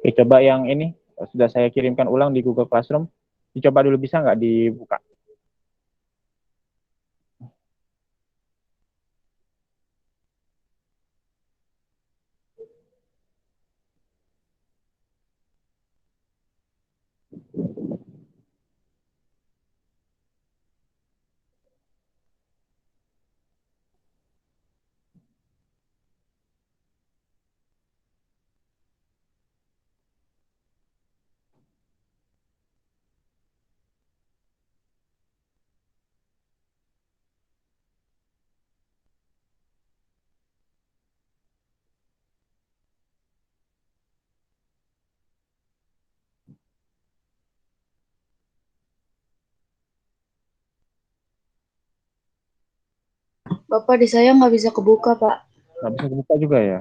Oke, coba yang ini sudah saya kirimkan ulang di Google Classroom. Dicoba dulu, bisa nggak dibuka? Bapak di saya nggak bisa kebuka, Pak. Nggak bisa dibuka juga ya?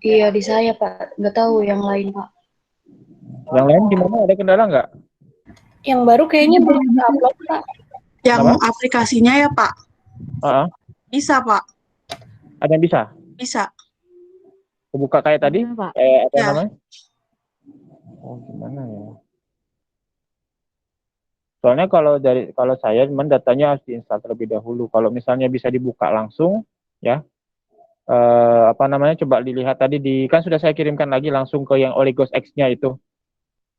Iya, di saya, Pak. Nggak tahu yang lain, Pak. Yang lain gimana? Ada kendala nggak? Yang baru kayaknya belum upload, Pak. Yang Kenapa? aplikasinya ya Pak, bisa Pak, Ada yang bisa? bisa. Kebuka kayak tadi? Iya, Pak. Kayak apa Ya, namanya? Oh, gimana ya? Soalnya kalau saya memang datanya harus diinstal terlebih dahulu. Kalau misalnya bisa dibuka langsung, ya, apa namanya? Coba dilihat tadi kan sudah saya kirimkan lagi langsung ke yang Oligos X-nya itu.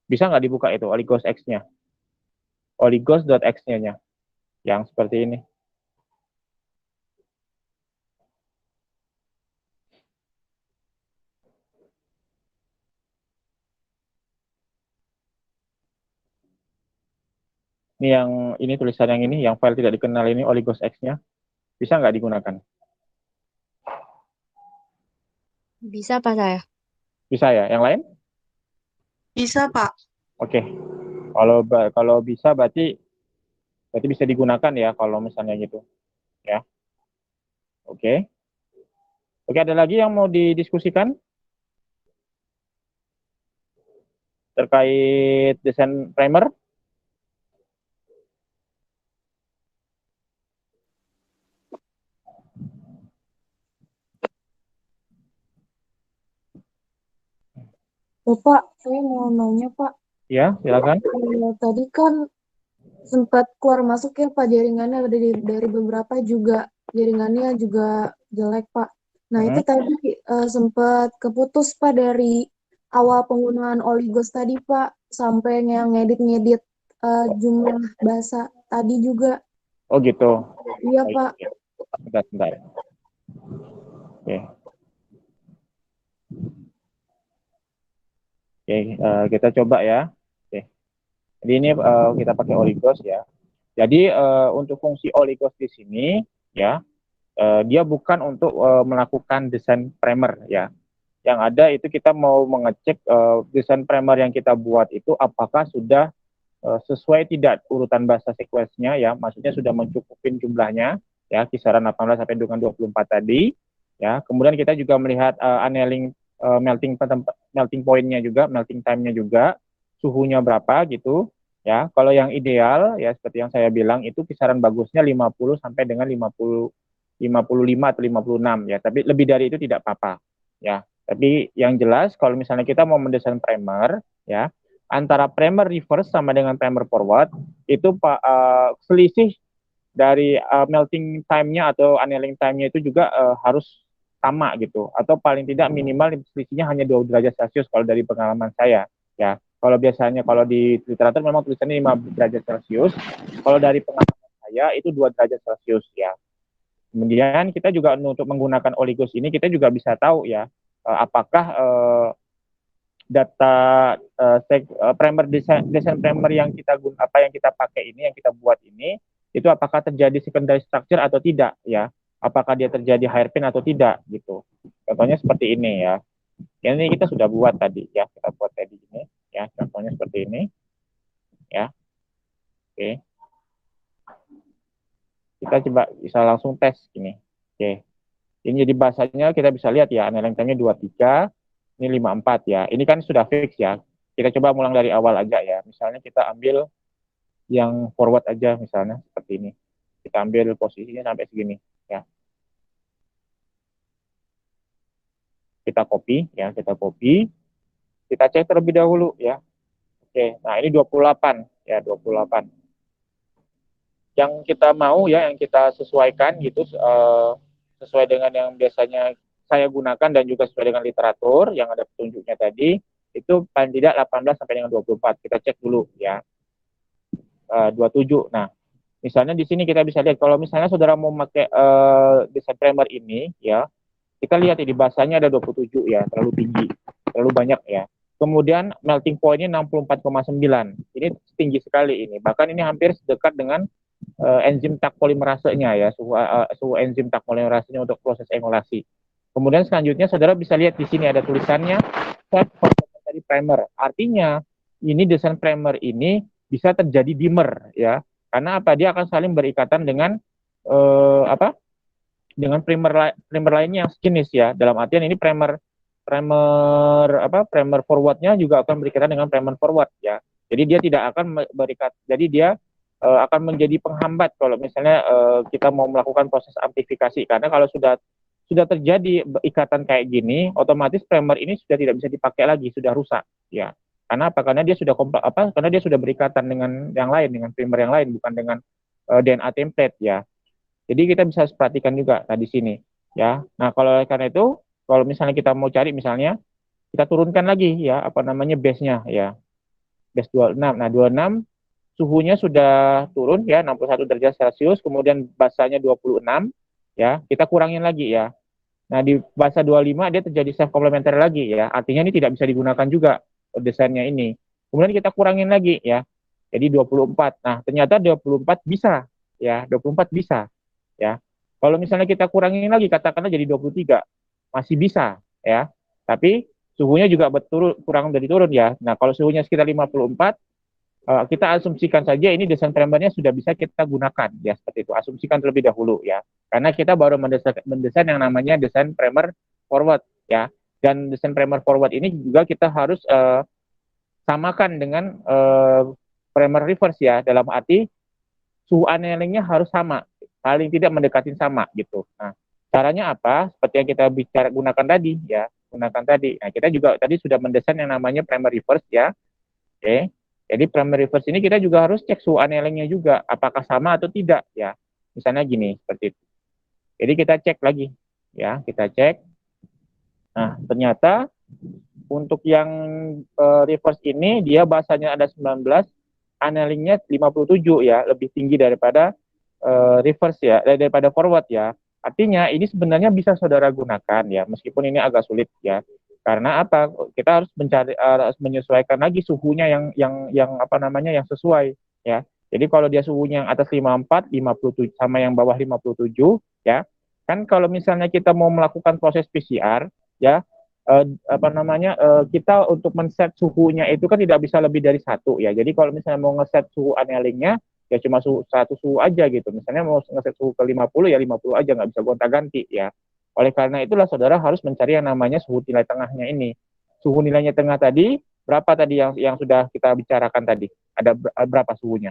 Bisa nggak dibuka itu Oligos X-nya? Oligos.x-nya yang seperti ini. Ini yang ini tulisan yang ini, yang file tidak dikenal ini Oligos X-nya. Bisa nggak digunakan? Bisa, Pak, saya. Bisa ya. Yang lain? bisa Pak. Oke. Kalau bisa berarti bisa digunakan ya kalau misalnya gitu. Ya. Oke. Oke, ada lagi yang mau didiskusikan terkait desain primer? Pak, saya mau nanya, Pak. Ya, silakan. Tadi kan sempat keluar masuk ya, Pak, jaringannya dari beberapa juga jaringannya juga jelek, Pak. Nah, itu Hmm. tadi sempat keputus, Pak, dari awal penggunaan Oligos tadi, Pak, sampai yang ngedit-ngedit jumlah bahasa tadi juga. Oh gitu. Iya, Oh, Pak. iya. Bentar, bentar. Oke. Oke, kita coba ya. Oke. Jadi ini kita pakai Oligos ya. Jadi untuk fungsi Oligos di sini ya, dia bukan untuk melakukan desain primer ya. Yang ada itu kita mau mengecek desain primer yang kita buat itu apakah sudah sesuai tidak urutan bahasa sequence-nya ya, maksudnya sudah mencukupin jumlahnya ya, kisaran 18 sampai dengan 24 tadi ya. Kemudian kita juga melihat annealing melting point-nya juga, melting time-nya juga, suhunya berapa gitu ya. Kalau yang ideal ya seperti yang saya bilang itu kisaran bagusnya 50 sampai dengan 55 atau 56 ya, tapi lebih dari itu tidak apa-apa ya. Tapi yang jelas kalau misalnya kita mau mendesain primer ya, antara primer reverse sama dengan primer forward itu selisih dari melting time-nya atau annealing time-nya itu juga harus sama gitu, atau paling tidak minimal selisihnya hanya 2 derajat Celcius kalau dari pengalaman saya ya. Kalau biasanya kalau di literatur memang tulisannya 5 derajat Celcius, kalau dari pengalaman saya itu 2 derajat Celcius ya. Kemudian kita juga untuk menggunakan oligos ini kita juga bisa tahu ya apakah data primer desain primer yang kita yang kita pakai ini, yang kita buat ini itu apakah terjadi secondary structure atau tidak ya, apakah dia terjadi hairpin atau tidak gitu. Contohnya seperti ini ya. Ini kita sudah buat tadi ya, kita buat tadi ini ya, contohnya seperti ini ya. Oke, kita coba bisa langsung tes ini. Oke, ini jadi bahasanya kita bisa lihat ya, annealing time-nya 23, ini 54 ya. Ini kan sudah fix ya. Kita coba ulang dari awal aja ya. Misalnya kita ambil yang forward aja misalnya seperti ini. Kita ambil posisinya sampai segini ya. Kita copy ya, kita cek terlebih dahulu ya. Oke, nah ini 28 ya, 28. Yang kita mau ya, yang kita sesuaikan gitu sesuai dengan yang biasanya saya gunakan dan juga sesuai dengan literatur yang ada petunjuknya tadi, itu paling tidak 18 sampai dengan 24. Kita cek dulu ya. 27. Nah, misalnya di sini kita bisa lihat kalau misalnya saudara mau pakai desain primer ini ya, kita lihat di bahasanya ada 27 ya, terlalu tinggi, terlalu banyak ya. Kemudian melting point-nya 64,9. Ini tinggi sekali ini. Bahkan ini hampir sedekat dengan enzim Tak polimerasenya ya, suhu enzim Tak polimerasenya untuk proses emulasi. Kemudian selanjutnya saudara bisa lihat di sini ada tulisannya set complementary primer. Artinya ini desain primer ini bisa terjadi dimmer ya. Karena apa? Dia akan saling berikatan dengan dengan primer lainnya yang sejenis ya. Dalam artian ini primer forwardnya juga akan berikatan dengan primer forward ya. Jadi dia tidak akan berikat. Jadi dia akan menjadi penghambat kalau misalnya kita mau melakukan proses amplifikasi. Karena kalau sudah terjadi ikatan kayak gini, otomatis primer ini sudah tidak bisa dipakai lagi, sudah rusak ya. Karena apa? Karena dia sudah karena dia sudah berikatan dengan yang lain, dengan primer yang lain, bukan dengan DNA template ya. Jadi kita bisa perhatikan juga di sini ya. Nah, kalau karena itu kalau misalnya kita mau cari misalnya kita turunkan lagi ya apa namanya base-nya ya. Base 26. Nah, 26 suhunya sudah turun ya 61 derajat Celcius, kemudian basanya 26 ya. Kita kurangin lagi ya. Nah, di basa 25 dia terjadi self complementary lagi ya. Artinya ini tidak bisa digunakan juga desainnya ini. Kemudian kita kurangin lagi ya. Jadi 24. Nah, ternyata 24 bisa ya, 24 bisa ya. Kalau misalnya kita kurangin lagi katakanlah jadi 23, masih bisa ya. Tapi suhunya juga kurang dari turun ya. Nah, kalau suhunya sekitar 54, kita asumsikan saja ini desain primernya sudah bisa kita gunakan ya seperti itu. Asumsikan terlebih dahulu ya. Karena kita baru mendesain yang namanya desain primer forward ya. Dan desain primer forward ini juga kita harus samakan dengan primer reverse ya. Dalam arti suhu annealingnya harus sama, paling tidak mendekatin sama gitu. Nah, caranya apa? Seperti yang kita gunakan tadi ya, Nah, kita juga tadi sudah mendesain yang namanya primer reverse ya. Oke. Jadi primer reverse ini kita juga harus cek suhu annealingnya juga, apakah sama atau tidak ya. Misalnya gini, seperti itu. Jadi kita cek lagi ya, kita cek. Nah, ternyata untuk yang reverse ini dia bahasanya ada 19, annealingnya 57 ya, lebih tinggi daripada reverse ya, daripada forward ya. Artinya ini sebenarnya bisa saudara gunakan ya, meskipun ini agak sulit ya. Karena apa? Kita harus harus menyesuaikan lagi suhunya yang apa namanya yang sesuai ya. Jadi kalau dia suhunya yang atas 54, 57 sama yang bawah 57 ya. Kan kalau misalnya kita mau melakukan proses PCR ya, apa namanya kita untuk men-set suhunya itu kan tidak bisa lebih dari 1 ya. Jadi kalau misalnya mau nge-set suhu annealingnya ya cuma satu suhu aja gitu. Misalnya mau nge-set suhu ke 50 ya 50 aja, nggak bisa gonta-ganti ya. Oleh karena itulah saudara harus mencari yang namanya suhu nilai tengahnya ini. Suhu nilainya tengah tadi berapa tadi yang sudah kita bicarakan tadi? Ada berapa suhunya?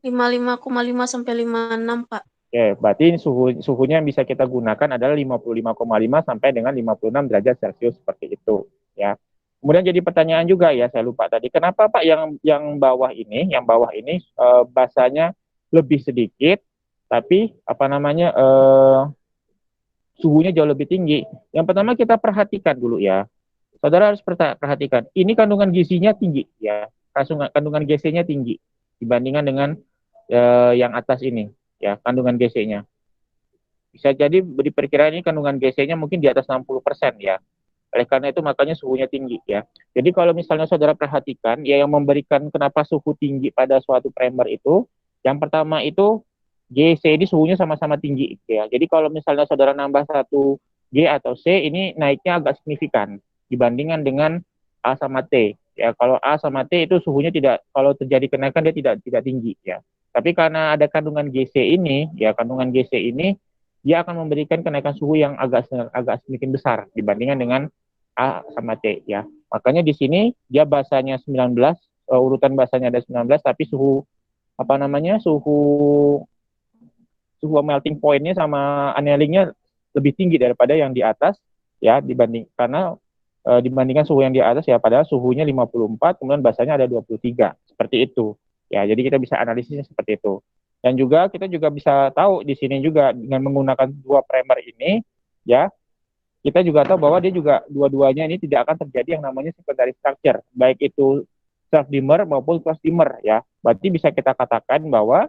55,5 sampai 56, Pak. Oke, berarti suhunya yang bisa kita gunakan adalah 55,5 sampai dengan 56 derajat Celcius seperti itu ya. Kemudian jadi pertanyaan juga ya, saya lupa tadi, kenapa Pak yang bawah ini basanya lebih sedikit tapi apa namanya suhunya jauh lebih tinggi. Yang pertama kita perhatikan dulu ya. Saudara harus perhatikan, ini kandungan gizinya tinggi ya. Kandungan GC-nya tinggi dibandingkan dengan yang atas ini ya, kandungan GC-nya. Bisa jadi diperkirakan ini kandungan GC-nya mungkin di atas 60% ya. Oleh karena itu makanya suhunya tinggi ya. Jadi kalau misalnya saudara perhatikan ya, yang memberikan kenapa suhu tinggi pada suatu primer itu, yang pertama itu GC ini suhunya sama-sama tinggi ya. Jadi kalau misalnya saudara nambah satu G atau C ini naiknya agak signifikan dibandingkan dengan A sama T ya. Kalau A sama T itu suhunya tidak, kalau terjadi kenaikan dia tidak tinggi ya. Tapi karena ada kandungan GC ini ya, kandungan GC ini dia akan memberikan kenaikan suhu yang agak sedikit besar dibandingkan dengan A sama T ya. Makanya di sini dia basanya 19, urutan basanya ada 19 tapi suhu apa namanya? Suhu suhu melting point-nya sama annealingnya lebih tinggi daripada yang di atas ya, dibandingkan suhu yang di atas ya, padahal suhunya 54 kemudian basanya ada 23 seperti itu ya. Jadi kita bisa analisisnya seperti itu. Dan juga kita juga bisa tahu di sini juga dengan menggunakan dua primer ini ya, kita juga tahu bahwa dia juga dua-duanya ini tidak akan terjadi yang namanya secondary structure, baik itu self dimmer maupun cross dimmer ya. Berarti bisa kita katakan bahwa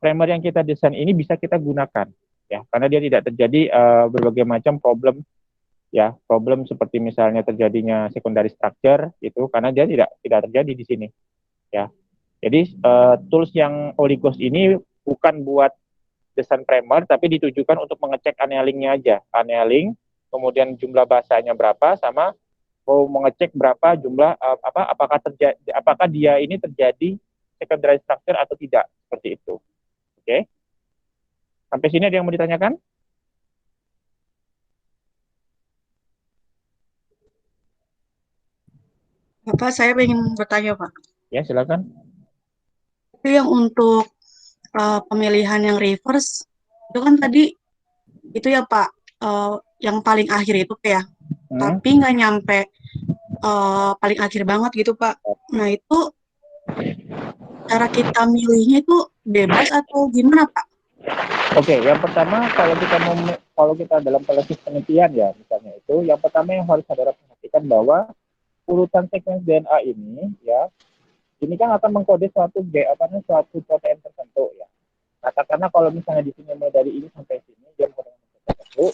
primer yang kita desain ini bisa kita gunakan ya, karena dia tidak terjadi berbagai macam problem seperti misalnya terjadinya secondary structure itu, karena dia tidak terjadi di sini ya. Jadi tools yang Oligos ini bukan buat desain primer, tapi ditujukan untuk mengecek annealingnya aja, annealing, kemudian jumlah basanya berapa, sama mau mengecek berapa jumlah apakah dia ini terjadi secondary structure atau tidak, seperti itu. Oke. Sampai sini ada yang mau ditanyakan? Bapak, saya ingin bertanya, Pak. Ya, silakan. Itu yang untuk pemilihan yang reverse, itu kan tadi, itu ya Pak, yang paling akhir itu ya, tapi nggak nyampe paling akhir banget gitu Pak. Nah itu cara kita milihnya itu bebas atau gimana Pak? Oke, yang pertama kalau kita dalam proses penelitian ya, misalnya itu, yang pertama yang harus saudara perhatikan bahwa urutan sekuens DNA ini ya, ini kan akan mengkode suatu protein tertentu ya. Katakanlah kalau misalnya di sini mulai dari ini sampai sini dia mengkode tertentu,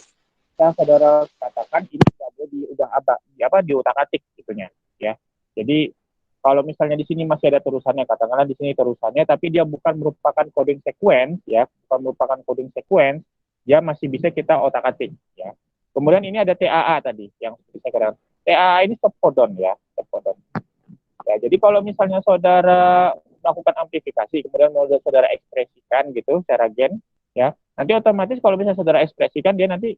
yang saudara katakan ini tidak boleh diutak-atik gitunya ya. Jadi kalau misalnya di sini masih ada terusannya, katakanlah di sini terusannya, tapi dia bukan merupakan coding sequence ya, bukan merupakan coding sequence, dia masih bisa kita otak-atik ya. Kemudian ini ada TAA tadi yang bisa kita katakan. TAA ini stop codon ya, stop codon. Ya, jadi kalau misalnya saudara melakukan amplifikasi, kemudian mau saudara ekspresikan gitu secara gen, ya, nanti otomatis kalau bisa saudara ekspresikan dia nanti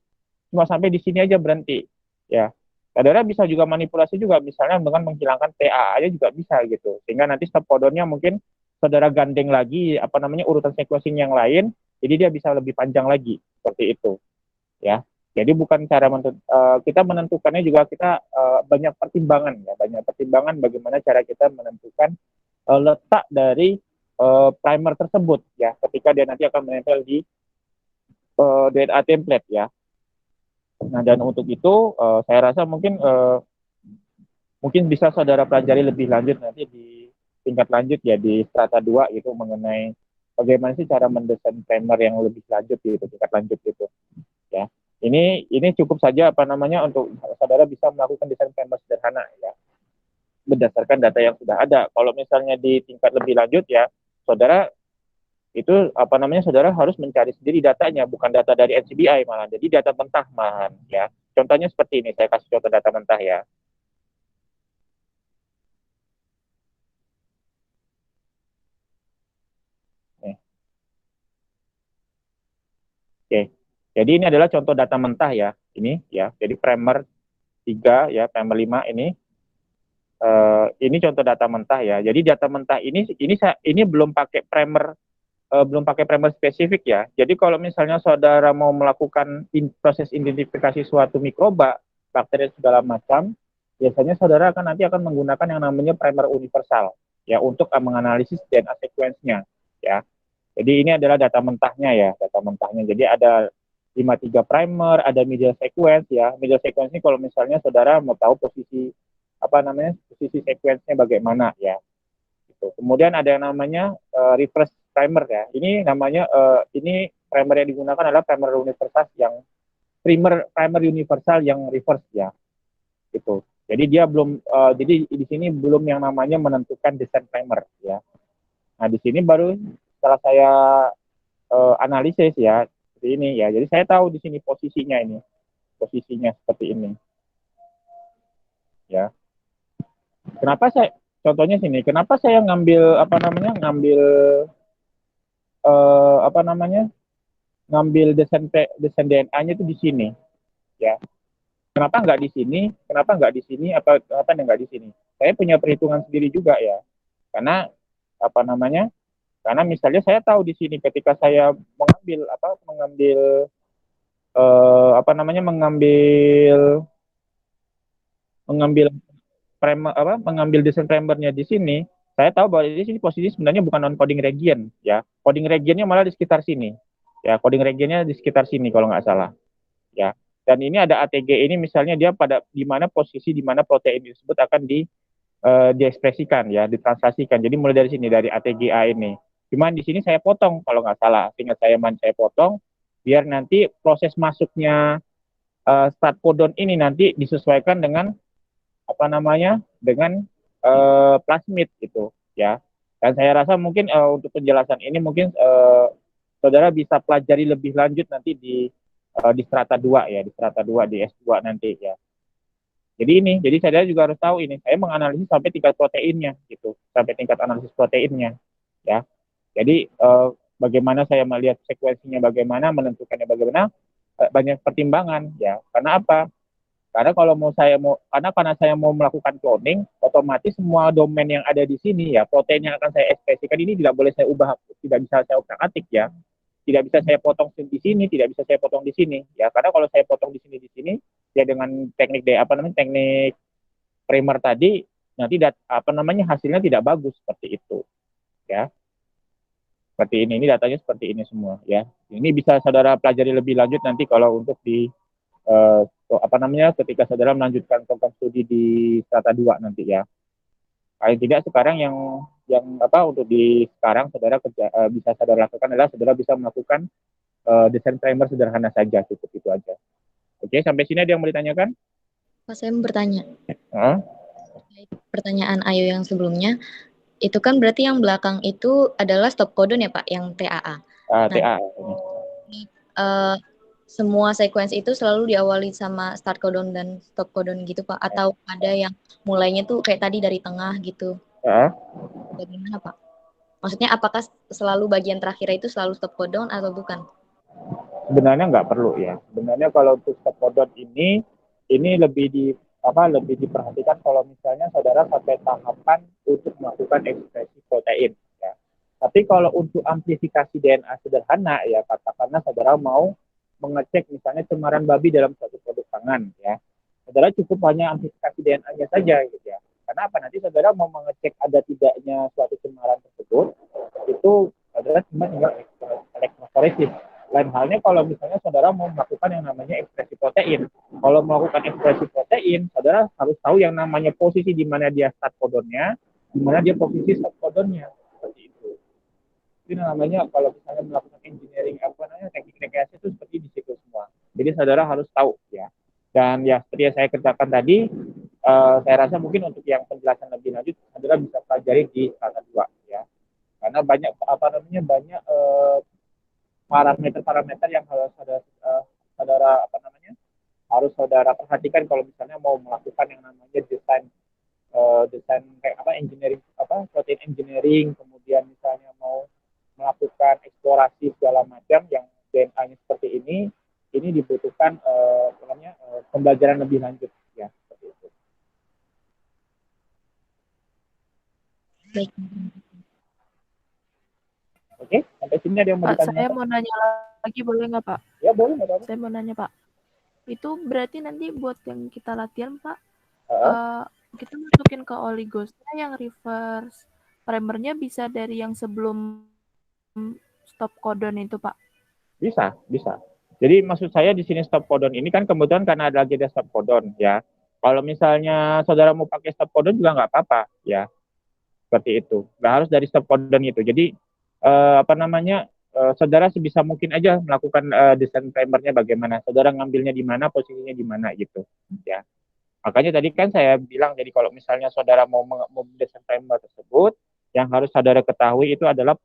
cuma sampai di sini aja berhenti, ya. Saudara bisa juga manipulasi juga, misalnya dengan menghilangkan TA aja juga bisa gitu, sehingga nanti stop codonnya mungkin saudara gandeng lagi urutan sequencing yang lain, jadi dia bisa lebih panjang lagi seperti itu, ya. Jadi bukan cara kita menentukannya juga kita banyak pertimbangan ya, banyak pertimbangan bagaimana cara kita menentukan letak dari primer tersebut ya, ketika dia nanti akan menempel di DNA template ya. Nah, dan untuk itu saya rasa mungkin bisa saudara pelajari lebih lanjut nanti di tingkat lanjut ya, di strata 2 itu, mengenai bagaimana sih cara mendesain primer yang lebih lanjut gitu, tingkat lanjut gitu ya. Ini cukup saja untuk saudara bisa melakukan desain primer sederhana ya, berdasarkan data yang sudah ada. Kalau misalnya di tingkat lebih lanjut ya, saudara itu saudara harus mencari sendiri datanya, bukan data dari NCBI malah, jadi data mentah malahan ya. Contohnya seperti ini, saya kasih contoh data mentah ya. Oke. Jadi ini adalah contoh data mentah ya, ini ya. Jadi primer 3 ya, primer 5 ini contoh data mentah ya. Jadi data mentah ini belum pakai primer spesifik ya. Jadi kalau misalnya saudara mau melakukan proses identifikasi suatu mikroba, bakteri segala macam, biasanya saudara nanti akan menggunakan yang namanya primer universal ya, untuk menganalisis DNA sequence-nya ya. Jadi ini adalah data mentahnya ya, data mentahnya. Jadi ada 53 primer, ada medial sequence ya. Medial sequence ini kalau misalnya saudara mau tahu posisi posisi sequence-nya bagaimana ya. Gitu. Kemudian ada yang namanya reverse primer ya. Ini namanya ini primer yang digunakan adalah primer universal yang reverse ya. Gitu. Jadi dia belum jadi di sini belum yang namanya menentukan desain primer ya. Nah, di sini baru setelah saya analisis ya seperti ini ya. Jadi saya tahu di sini posisinya seperti ini ya. Kenapa saya ngambil ngambil desain DNA-nya itu di sini ya. Kenapa nggak di sini? Kenapa nggak di sini? Kenapa nggak di sini? Saya punya perhitungan sendiri juga ya. Karena Karena misalnya saya tahu di sini ketika saya mengambil mengambil desain primernya di sini, saya tahu bahwa di sini posisi sebenarnya bukan non coding region ya. Coding regionnya malah di sekitar sini. Ya, coding regionnya di sekitar sini kalau nggak salah. Ya. Dan ini ada ATG ini misalnya dia pada di mana posisi di mana protein tersebut akan diekspresikan ya, ditranslasikan. Jadi mulai dari sini dari ATGA ini. Cuman di sini saya potong kalau nggak salah. Sehingga saya potong biar nanti proses masuknya start codon ini nanti disesuaikan dengan dengan plasmid gitu ya. Dan saya rasa mungkin untuk penjelasan ini mungkin saudara bisa pelajari lebih lanjut nanti di strata 2 ya, di strata 2 di S2 nanti ya. Jadi saudara juga harus tahu ini, saya menganalisis sampai tingkat proteinnya gitu, sampai tingkat analisis proteinnya ya. Jadi bagaimana saya melihat sekuensinya bagaimana, menentukannya bagaimana, banyak pertimbangan ya. Karena apa? Karena saya mau melakukan cloning, otomatis semua domain yang ada di sini ya, protein yang akan saya ekspresikan ini tidak boleh saya ubah, tidak bisa saya otak-atik ya, tidak bisa saya potong di sini, tidak bisa saya potong di sini ya, karena kalau saya potong di sini ya dengan teknik primer tadi nanti hasilnya tidak bagus seperti itu ya. Seperti ini datanya seperti ini semua ya. Ini bisa saudara pelajari lebih lanjut nanti kalau untuk di ketika saudara melanjutkan program studi di strata 2 nanti ya. Paling tidak sekarang untuk di sekarang saudara bisa saudara lakukan adalah saudara bisa melakukan desain primer sederhana saja, cukup itu aja. Oke, sampai sini ada yang mau ditanyakan? Pak, saya mau bertanya. Pertanyaan Ayu yang sebelumnya, itu kan berarti yang belakang itu adalah stop codon ya Pak, yang TAA. TAA. Semua sequence itu selalu diawali sama start codon dan stop codon gitu Pak, atau ada yang mulainya tuh kayak tadi dari tengah gitu? Bagaimana Pak? Maksudnya apakah selalu bagian terakhir itu selalu stop codon atau bukan? Sebenarnya nggak perlu ya. Sebenarnya kalau untuk stop codon ini lebih diperhatikan kalau misalnya saudara sampai tahapan untuk melakukan ekspresi protein ya. Tapi kalau untuk amplifikasi DNA sederhana ya, katakanlah saudara mau mengecek misalnya cemaran babi dalam suatu produk pangan ya, saudara cukup hanya amplifikasi DNA-nya saja gitu ya. Karena apa, nanti saudara mau mengecek ada tidaknya suatu cemaran tersebut, itu saudara cuma tinggal elektroforesis. Lain halnya kalau misalnya saudara mau melakukan yang namanya ekspresi protein. Kalau melakukan ekspresi protein, saudara harus tahu yang namanya posisi di mana dia start codonnya, di mana dia posisi stop codonnya. Seperti itu. Itu namanya kalau misalnya melakukan engineering teknik rekayasa itu seperti di situ semua. Jadi saudara harus tahu ya. Dan ya seperti yang saya kerjakan tadi, saya rasa mungkin untuk yang penjelasan lebih lanjut saudara bisa pelajari di strata 2 ya. Karena banyak parameter-parameter yang harus saudara perhatikan kalau misalnya mau melakukan yang namanya desain engineering protein engineering, kemudian misalnya mau melakukan eksplorasi segala macam yang DNA-nya seperti ini dibutuhkan pembelajaran lebih lanjut ya, seperti itu. Baik. Oke, sampai sini ada yang mau ditanya? Pak, saya mau nanya lagi, boleh nggak Pak? Ya boleh, nggak apa-apa. Saya mau nanya Pak, itu berarti nanti buat yang kita latihan Pak, kita masukin ke oligosnya yang reverse primernya bisa dari yang sebelum stop codon itu Pak? Bisa. Jadi maksud saya di sini stop codon ini kan kebetulan karena ada lagi stop codon ya. Kalau misalnya saudara mau pakai stop codon juga nggak apa-apa ya. Seperti itu. Nggak harus dari stop codon itu. Jadi saudara sebisa mungkin aja melakukan desain primernya bagaimana. Saudara ngambilnya di mana, posisinya di mana gitu ya. Makanya tadi kan saya bilang, jadi kalau misalnya saudara mau mendesain primer tersebut, yang harus saudara ketahui itu adalah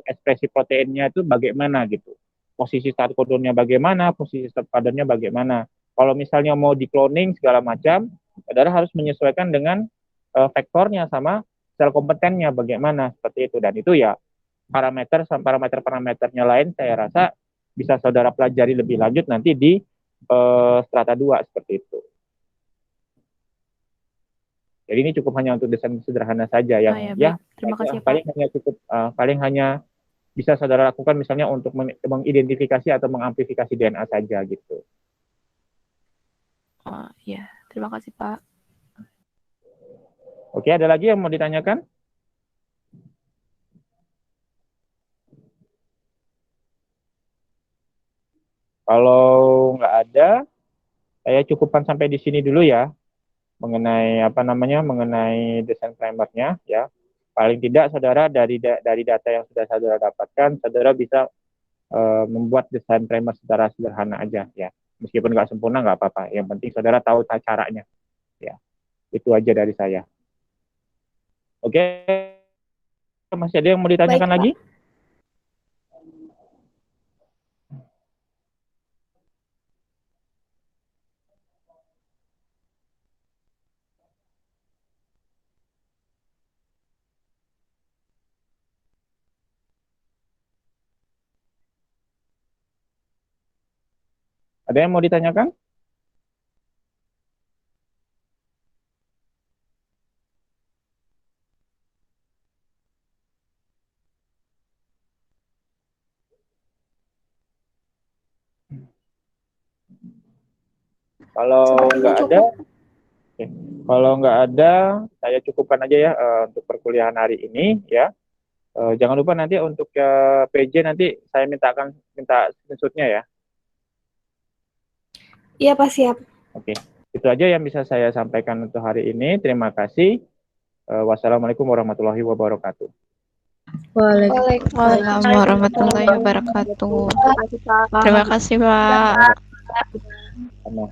ekspresi proteinnya itu bagaimana gitu. Posisi start codonnya bagaimana, posisi stop codonnya bagaimana. Kalau misalnya mau di cloning segala macam, saudara harus menyesuaikan dengan vektornya sama sel kompetennya bagaimana, seperti itu. Dan itu ya parameternya lain saya rasa bisa saudara pelajari lebih lanjut nanti di strata 2 seperti itu. Jadi ini cukup hanya untuk desain sederhana saja yang ya, ya baik. Terima kasih ya, Pak. paling hanya cukup paling hanya bisa saudara lakukan misalnya untuk mengidentifikasi atau mengamplifikasi DNA saja gitu. Oh, ya, terima kasih Pak. Oke, ada lagi yang mau ditanyakan? Kalau nggak ada, saya cukupkan sampai di sini dulu ya, mengenai mengenai desain primernya ya. Paling tidak saudara dari data yang sudah saudara dapatkan, saudara bisa membuat desain primer secara sederhana aja ya. Meskipun nggak sempurna nggak apa-apa. Yang penting saudara tahu caranya ya. Itu aja dari saya. Oke, masih ada yang mau ditanyakan lagi? Ada yang mau ditanyakan? Kalau nggak ada, kalau nggak ada, saya cukupkan aja ya untuk perkuliahan hari ini ya. Jangan lupa nanti untuk PJ nanti saya minta screenshot-nya ya. Iya, Pak, siap. Oke, itu aja yang bisa saya sampaikan untuk hari ini. Terima kasih. Wassalamualaikum warahmatullahi wabarakatuh. Waalaikumsalam warahmatullahi wabarakatuh. Terima kasih, Pak. Sama.